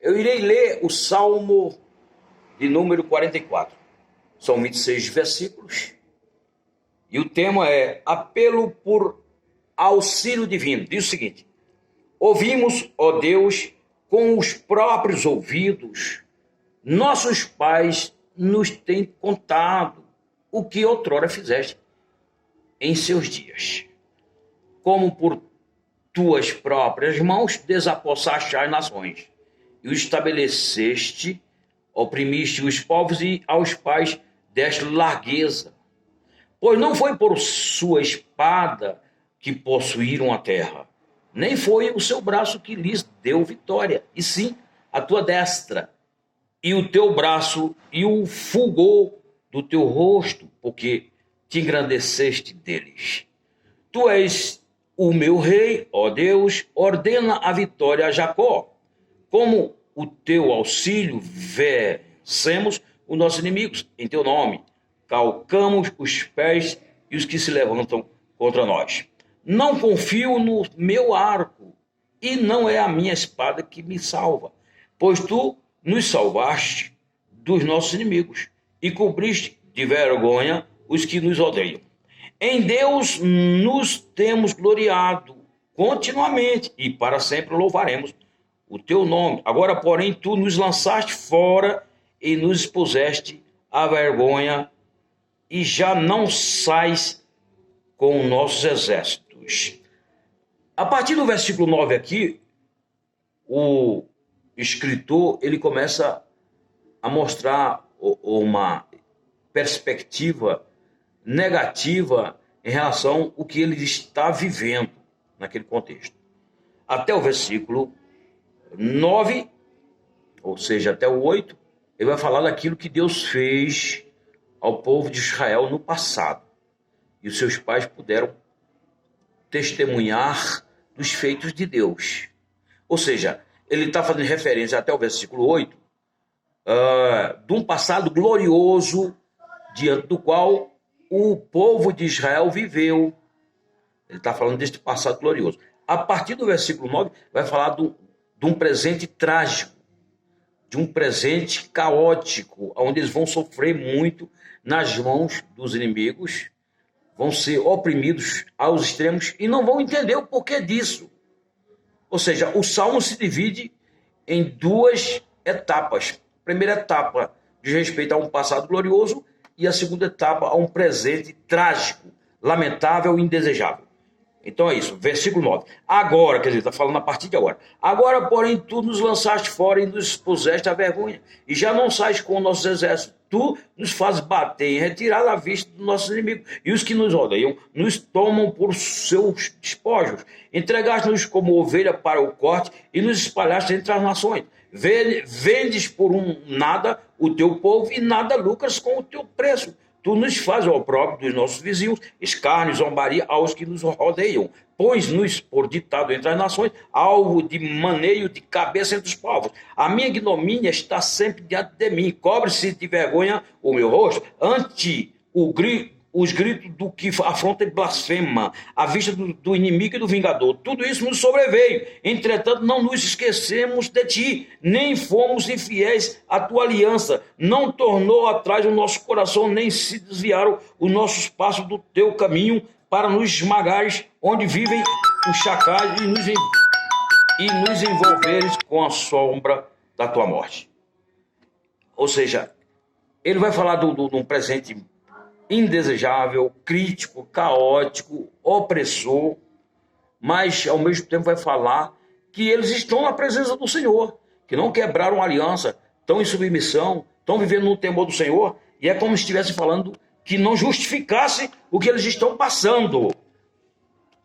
Eu irei ler o Salmo de número 44. São 26 versículos. E o tema é apelo por auxílio divino. Diz o seguinte: ouvimos, ó Deus, com os próprios ouvidos, nossos pais nos têm contado o que outrora fizeste em seus dias. Como por tuas próprias mãos desapossaste as nações, e os estabeleceste, oprimiste os povos, e aos pais deste largueza. Pois não foi por sua espada que possuíram a terra, nem foi o seu braço que lhes deu vitória, e sim a tua destra, e o teu braço, e o fulgor do teu rosto, porque te engrandeceste deles. Tu és o meu rei, ó Deus, ordena a vitória a Jacó. Como o teu auxílio vencemos os nossos inimigos em teu nome. Calcamos os pés e os que se levantam contra nós. Não confio no meu arco, e não é a minha espada que me salva, pois tu nos salvaste dos nossos inimigos e cobriste de vergonha os que nos odeiam. Em Deus nos temos gloriado continuamente, e para sempre louvaremos o teu nome. Agora, porém, tu nos lançaste fora e nos expuseste à vergonha, e já não sais com nossos exércitos. A partir do versículo 9 aqui, o escritor ele começa a mostrar uma perspectiva negativa em relação ao que ele está vivendo naquele contexto. Até o versículo 9, ou seja, até o 8, ele vai falar daquilo que Deus fez ao povo de Israel no passado. E os seus pais puderam testemunhar dos feitos de Deus. Ou seja, ele está fazendo referência até o versículo 8 de um passado glorioso diante do qual o povo de Israel viveu. Ele está falando deste passado glorioso. A partir do versículo 9, vai falar de um presente trágico, de um presente caótico, onde eles vão sofrer muito nas mãos dos inimigos, vão ser oprimidos aos extremos e não vão entender o porquê disso. Ou seja, o Salmo se divide em duas etapas. A primeira etapa diz respeito a um passado glorioso e a segunda etapa a um presente trágico, lamentável e indesejável. Então é isso, versículo 9. Agora, quer dizer, está falando a partir de agora. Agora, porém, tu nos lançaste fora e nos expuseste à vergonha, e já não sais com nossos exércitos. Tu nos fazes bater e retirar da vista dos nossos inimigos, e os que nos odeiam nos tomam por seus despojos. Entregaste-nos como ovelha para o corte e nos espalhaste entre as nações. Vendes por nada o teu povo e nada lucras com o teu preço. Tu nos fazes ao próprio dos nossos vizinhos, escárnio e zombaria aos que nos rodeiam. Pões-nos por ditado entre as nações, alvo de maneio de cabeça entre os povos. A minha ignomínia está sempre diante de mim. Cobre-se de vergonha o meu rosto, ante os gritos do que afronta e blasfema, à vista do inimigo e do vingador. Tudo isso nos sobreveio. Entretanto, não nos esquecemos de ti, nem fomos infiéis à tua aliança. Não tornou atrás o nosso coração, nem se desviaram os nossos passos do teu caminho, para nos esmagares onde vivem os chacais e nos envolveres com a sombra da tua morte. Ou seja, ele vai falar de um presente indesejável, crítico, caótico, opressor, mas ao mesmo tempo vai falar que eles estão na presença do Senhor, que não quebraram a aliança, estão em submissão, estão vivendo no temor do Senhor, e é como se estivesse falando que não justificasse o que eles estão passando,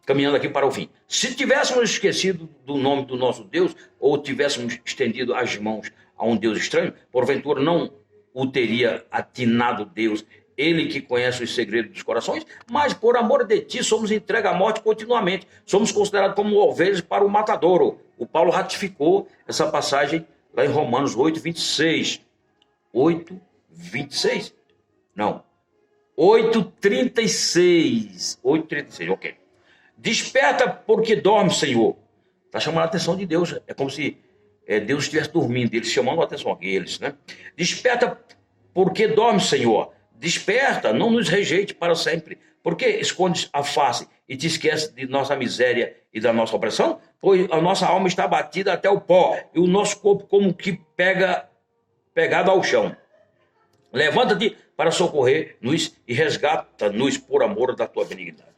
caminhando aqui para o fim. Se tivéssemos esquecido do nome do nosso Deus, ou tivéssemos estendido as mãos a um Deus estranho, porventura não o teria atinado Deus, ele que conhece os segredos dos corações, mas por amor de ti somos entregues à morte continuamente, somos considerados como ovelhas para o matadouro. O Paulo ratificou essa passagem lá em Romanos 8:26. 8:26? Não. 8:36. 8:36, ok. Desperta porque dorme, Senhor. Está chamando a atenção de Deus. É como se Deus estivesse dormindo, eles chamando a atenção aqui, eles, né? Desperta, porque dorme, Senhor. Desperta, não nos rejeite para sempre. Por que escondes a face e te esqueces de nossa miséria e da nossa opressão? Pois a nossa alma está batida até o pó, e o nosso corpo como que pegado ao chão. Levanta-te para socorrer-nos e resgata-nos por amor da tua benignidade.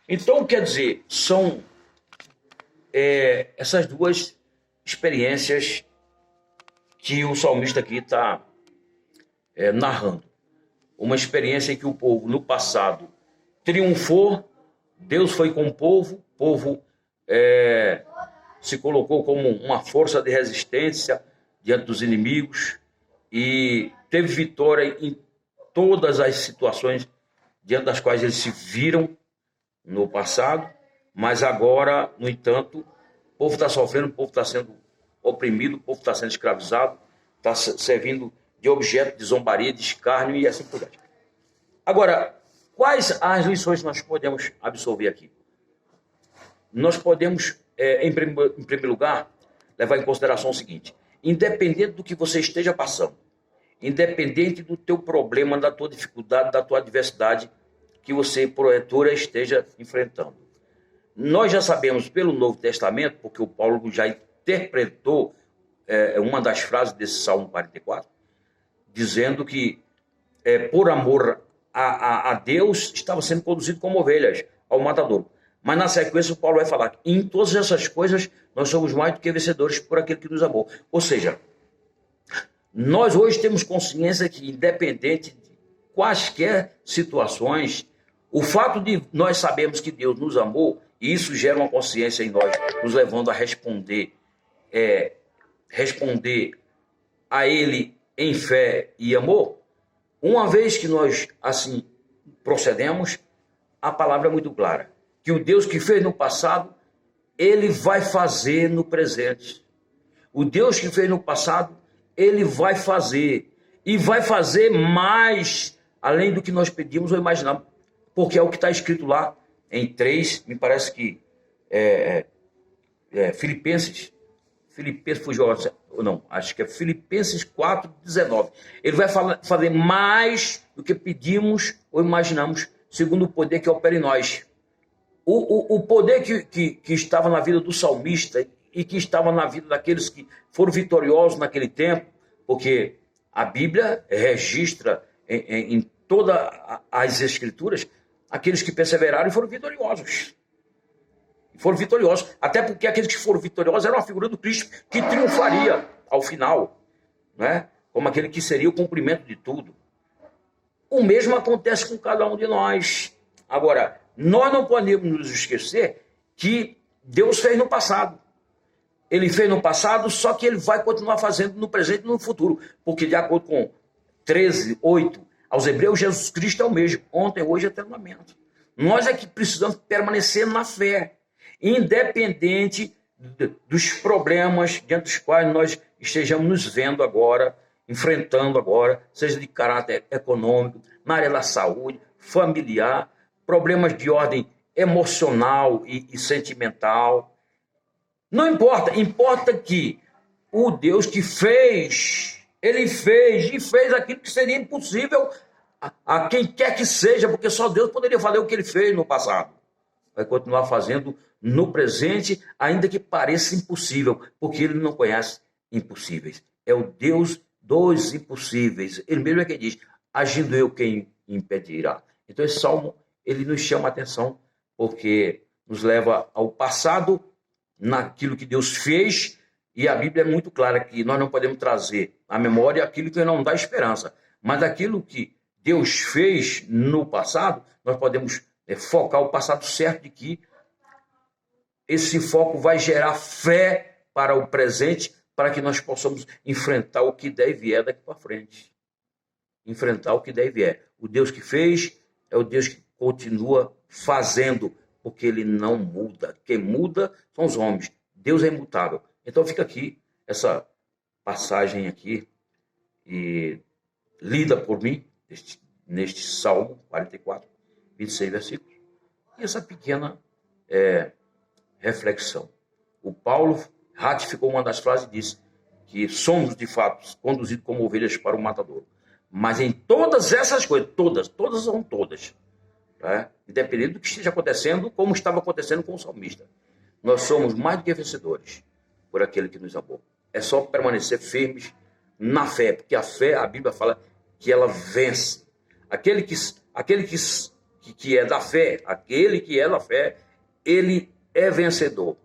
Então, quer dizer, são essas duas experiências que o salmista aqui está narrando. Uma experiência em que o povo, no passado, triunfou, Deus foi com o povo se colocou como uma força de resistência diante dos inimigos e teve vitória em todas as situações diante das quais eles se viram no passado, mas agora, no entanto, o povo está sofrendo, o povo está sendo oprimido, o povo está sendo escravizado, está servindo de objeto de zombaria, de escárnio e assim por diante. Agora, quais as lições nós podemos absorver aqui? Nós podemos, em primeiro lugar, levar em consideração o seguinte: independente do que você esteja passando, independente do teu problema, da tua dificuldade, da tua adversidade que você, porventura, esteja enfrentando. Nós já sabemos pelo Novo Testamento, porque o Paulo já interpretou uma das frases desse Salmo 44, dizendo que, por amor a Deus, estava sendo conduzido como ovelhas ao matadouro. Mas na sequência o Paulo vai falar que em todas essas coisas nós somos mais do que vencedores por aquele que nos amou. Ou seja, nós hoje temos consciência que, independente de quaisquer situações, o fato de nós sabermos que Deus nos amou, isso gera uma consciência em nós, nos levando a responder a Ele em fé e amor. Uma vez que nós assim procedemos, a palavra é muito clara, que o Deus que fez no passado, Ele vai fazer no presente. O Deus que fez no passado, Ele vai fazer. E vai fazer mais, além do que nós pedimos ou imaginamos. Porque é o que está escrito lá em 3, me parece que Filipenses fugiu, não, acho que é Filipenses 4:19. Ele vai fazer mais do que pedimos ou imaginamos, segundo o poder que opera em nós. O poder que estava na vida do salmista e que estava na vida daqueles que foram vitoriosos naquele tempo, porque a Bíblia registra em todas as Escrituras aqueles que perseveraram e foram vitoriosos. Até porque aqueles que foram vitoriosos eram a figura do Cristo que triunfaria ao final, né? Como aquele que seria o cumprimento de tudo. O mesmo acontece com cada um de nós. Agora, nós não podemos nos esquecer que Deus fez no passado. Ele fez no passado, só que Ele vai continuar fazendo no presente e no futuro. Porque, de acordo com 13:8, aos Hebreus, Jesus Cristo é o mesmo, ontem, hoje e eternamente. Nós é que precisamos permanecer na fé, independente dos problemas diante dos quais nós estejamos nos vendo agora, enfrentando agora, seja de caráter econômico, na área da saúde, familiar, problemas de ordem emocional e sentimental. Não importa, importa que o Deus que fez, Ele fez e fez aquilo que seria impossível a quem quer que seja, porque só Deus poderia fazer o que Ele fez no passado. Vai continuar fazendo no presente, ainda que pareça impossível, porque Ele não conhece impossíveis. É o Deus dos impossíveis. Ele mesmo é quem diz: agindo eu, quem impedirá? Então esse salmo, ele nos chama a atenção, porque nos leva ao passado, naquilo que Deus fez, e a Bíblia é muito clara que nós não podemos trazer à memória aquilo que não dá esperança, mas aquilo que Deus fez no passado, nós podemos focar o passado certo de que esse foco vai gerar fé para o presente, para que nós possamos enfrentar o que der e vier daqui para frente. Enfrentar o que der e vier. O Deus que fez é o Deus que continua fazendo, porque Ele não muda. Quem muda são os homens. Deus é imutável. Então fica aqui essa passagem aqui, e lida por mim, neste Salmo 44, 26 versículos. E essa pequena reflexão. O Paulo ratificou uma das frases e disse: que somos, de fato, conduzidos como ovelhas para o matador. Mas em todas essas coisas, todas são todas, né? Independente do que esteja acontecendo, como estava acontecendo com o salmista, nós somos mais do que vencedores por aquele que nos amou. É só permanecer firmes na fé, porque a fé, a Bíblia fala que ela vence. Aquele que é da fé, ele é vencedor.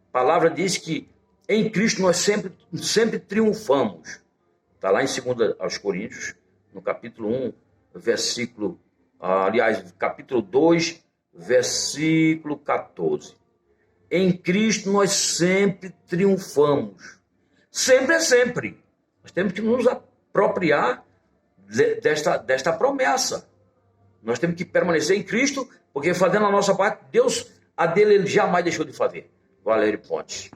A palavra diz que em Cristo nós sempre triunfamos. Está lá em 2 aos Coríntios, no capítulo 1, capítulo 2, versículo 14. Em Cristo nós sempre triunfamos. Sempre é sempre. Nós temos que nos apropriar desta promessa. Nós temos que permanecer em Cristo, porque fazendo a nossa parte, Deus, a dele, ele jamais deixou de fazer. Valério Pontes.